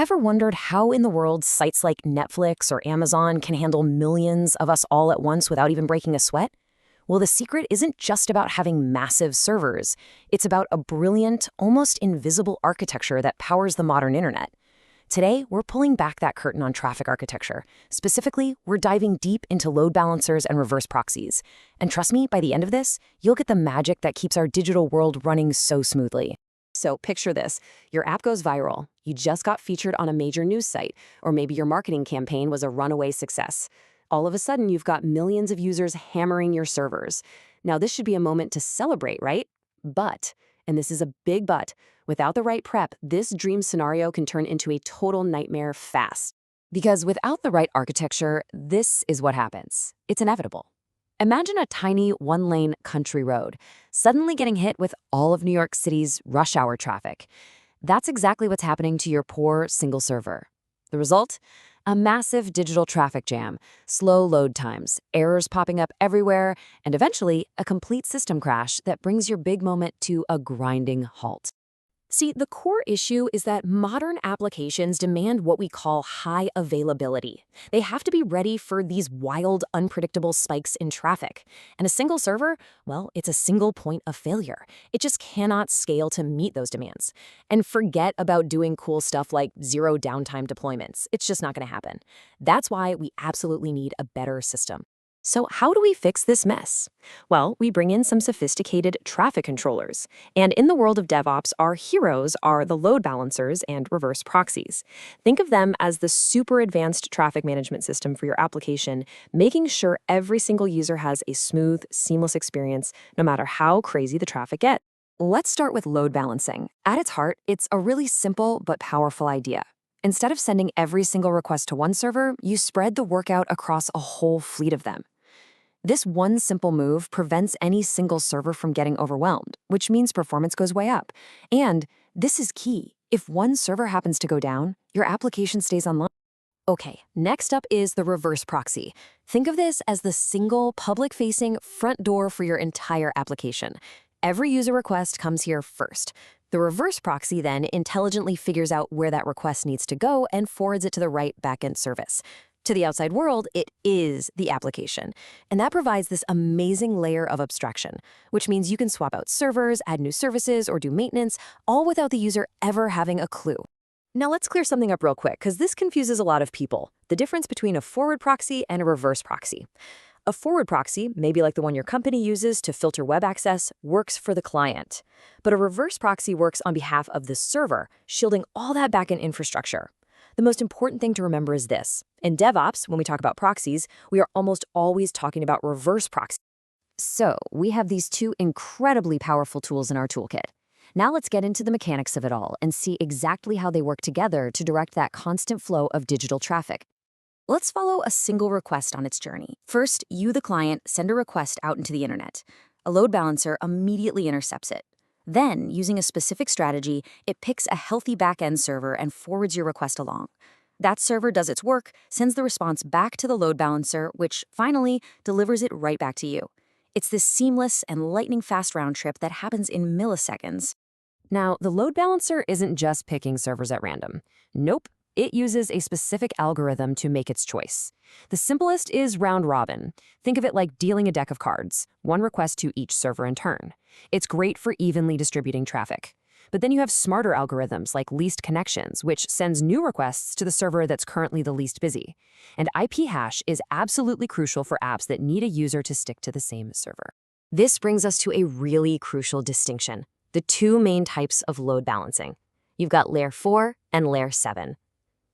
Ever wondered how in the world sites like Netflix or Amazon can handle millions of us all at once without even breaking a sweat? Well, the secret isn't just about having massive servers. It's about a brilliant, almost invisible architecture that powers the modern internet. Today, we're pulling back that curtain on traffic architecture. Specifically, we're diving deep into load balancers and reverse proxies. And trust me, by the end of this, you'll get the magic that keeps our digital world running so smoothly. So picture this. Your app goes viral. You just got featured on a major news site, or maybe your marketing campaign was a runaway success. All of a sudden, you've got millions of users hammering your servers. Now, this should be a moment to celebrate, right? But, and this is a big but, without the right prep, this dream scenario can turn into a total nightmare fast. Because without the right architecture, this is what happens. It's inevitable. Imagine a tiny one-lane country road suddenly getting hit with all of New York City's rush hour traffic. That's exactly what's happening to your poor single server. The result? A massive digital traffic jam, slow load times, errors popping up everywhere, and eventually a complete system crash that brings your big moment to a grinding halt. See, the core issue is that modern applications demand what we call high availability. They have to be ready for these wild, unpredictable spikes in traffic. And a single server, well, it's a single point of failure. It just cannot scale to meet those demands. And forget about doing cool stuff like zero downtime deployments. It's just not going to happen. That's why we absolutely need a better system. So how do we fix this mess? Well, we bring in some sophisticated traffic controllers. And in the world of DevOps, our heroes are the load balancers and reverse proxies. Think of them as the super advanced traffic management system for your application, making sure every single user has a smooth, seamless experience, no matter how crazy the traffic gets. Let's start with load balancing. At its heart, it's a really simple but powerful idea. Instead of sending every single request to one server, you spread the work out across a whole fleet of them. This one simple move prevents any single server from getting overwhelmed, which means performance goes way up. And this is key. If one server happens to go down, your application stays online. Okay, next up is the reverse proxy. Think of this as the single public-facing front door for your entire application. Every user request comes here first. The reverse proxy then intelligently figures out where that request needs to go and forwards it to the right backend service. To the outside world, it is the application. And that provides this amazing layer of abstraction, which means you can swap out servers, add new services, or do maintenance, all without the user ever having a clue. Now let's clear something up real quick, because this confuses a lot of people. The difference between a forward proxy and a reverse proxy. A forward proxy, maybe like the one your company uses to filter web access, works for the client. But a reverse proxy works on behalf of the server, shielding all that backend infrastructure. The most important thing to remember is this. In DevOps, when we talk about proxies, we are almost always talking about reverse proxies. So we have these two incredibly powerful tools in our toolkit. Now let's get into the mechanics of it all and see exactly how they work together to direct that constant flow of digital traffic. Let's follow a single request on its journey. First, you, the client, send a request out into the internet. A load balancer immediately intercepts it. Then, using a specific strategy, it picks a healthy backend server and forwards your request along. That server does its work, sends the response back to the load balancer, which finally delivers it right back to you. It's this seamless and lightning-fast round trip that happens in milliseconds. Now, the load balancer isn't just picking servers at random. Nope. It uses a specific algorithm to make its choice. The simplest is round robin. Think of it like dealing a deck of cards, one request to each server in turn. It's great for evenly distributing traffic. But then you have smarter algorithms like least connections, which sends new requests to the server that's currently the least busy. And IP hash is absolutely crucial for apps that need a user to stick to the same server. This brings us to a really crucial distinction: the two main types of load balancing. You've got Layer 4 and Layer 7.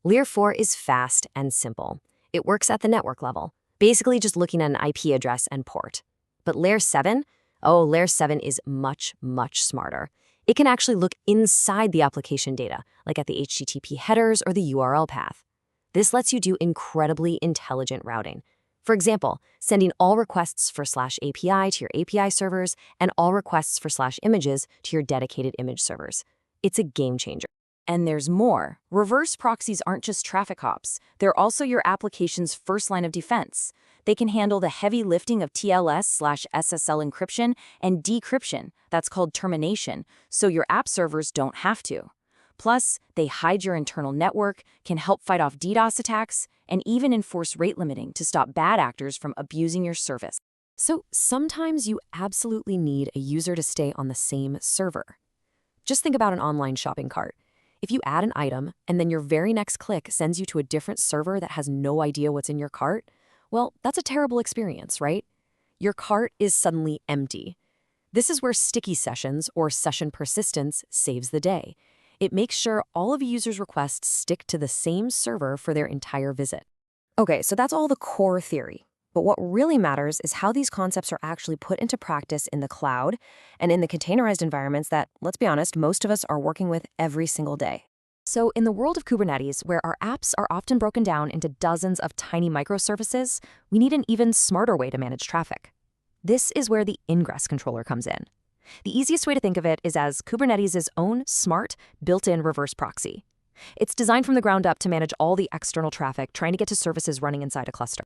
Layer 4 is fast and simple. It works at the network level, basically just looking at an IP address and port. But Layer 7? Oh, Layer 7 is much, much smarter. It can actually look inside the application data, like at the HTTP headers or the URL path. This lets you do incredibly intelligent routing. For example, sending all requests for /API to your API servers and all requests for /images to your dedicated image servers. It's a game changer. And there's more. Reverse proxies aren't just traffic hops. They're also your application's first line of defense. They can handle the heavy lifting of TLS/SSL encryption and decryption, that's called termination, so your app servers don't have to. Plus, they hide your internal network, can help fight off DDoS attacks, and even enforce rate limiting to stop bad actors from abusing your service. So sometimes you absolutely need a user to stay on the same server. Just think about an online shopping cart. If you add an item and then your very next click sends you to a different server that has no idea what's in your cart, well, that's a terrible experience, right? Your cart is suddenly empty. This is where sticky sessions or session persistence saves the day. It makes sure all of a user's requests stick to the same server for their entire visit. Okay, so that's all the core theory. But what really matters is how these concepts are actually put into practice in the cloud and in the containerized environments that, let's be honest, most of us are working with every single day. So in the world of Kubernetes, where our apps are often broken down into dozens of tiny microservices, we need an even smarter way to manage traffic. This is where the ingress controller comes in. The easiest way to think of it is as Kubernetes' own smart, built-in reverse proxy. It's designed from the ground up to manage all the external traffic trying to get to services running inside a cluster.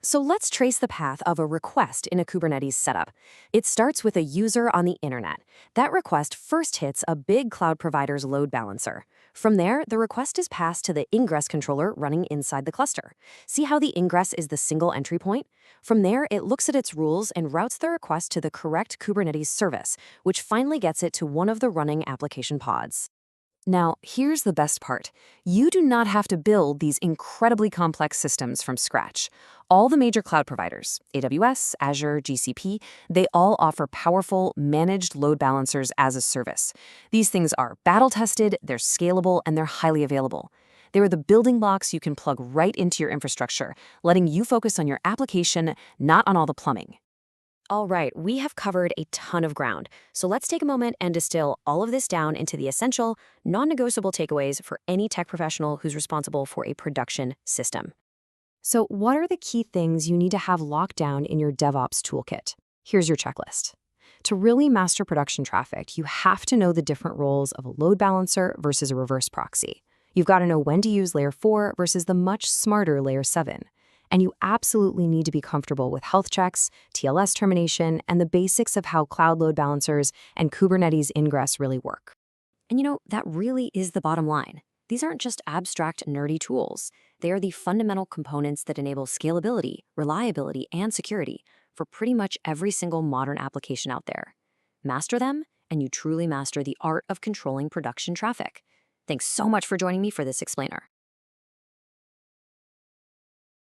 So let's trace the path of a request in a Kubernetes setup. It starts with a user on the internet. That request first hits a big cloud provider's load balancer. From there, the request is passed to the ingress controller running inside the cluster. See how the ingress is the single entry point? From there, it looks at its rules and routes the request to the correct Kubernetes service, which finally gets it to one of the running application pods. Now, here's the best part. You do not have to build these incredibly complex systems from scratch. All the major cloud providers, AWS, Azure, GCP, they all offer powerful, managed load balancers as a service. These things are battle-tested, they're scalable, and they're highly available. They are the building blocks you can plug right into your infrastructure, letting you focus on your application, not on all the plumbing. All right, we have covered a ton of ground, so let's take a moment and distill all of this down into the essential, non-negotiable takeaways for any tech professional who's responsible for a production system. So what are the key things you need to have locked down in your DevOps toolkit? Here's your checklist. To really master production traffic, you have to know the different roles of a load balancer versus a reverse proxy. You've got to know when to use layer 4 versus the much smarter layer 7. And you absolutely need to be comfortable with health checks, TLS termination, and the basics of how cloud load balancers and Kubernetes ingress really work. And that really is the bottom line. These aren't just abstract, nerdy tools. They are the fundamental components that enable scalability, reliability, and security for pretty much every single modern application out there. Master them, and you truly master the art of controlling production traffic. Thanks so much for joining me for this explainer.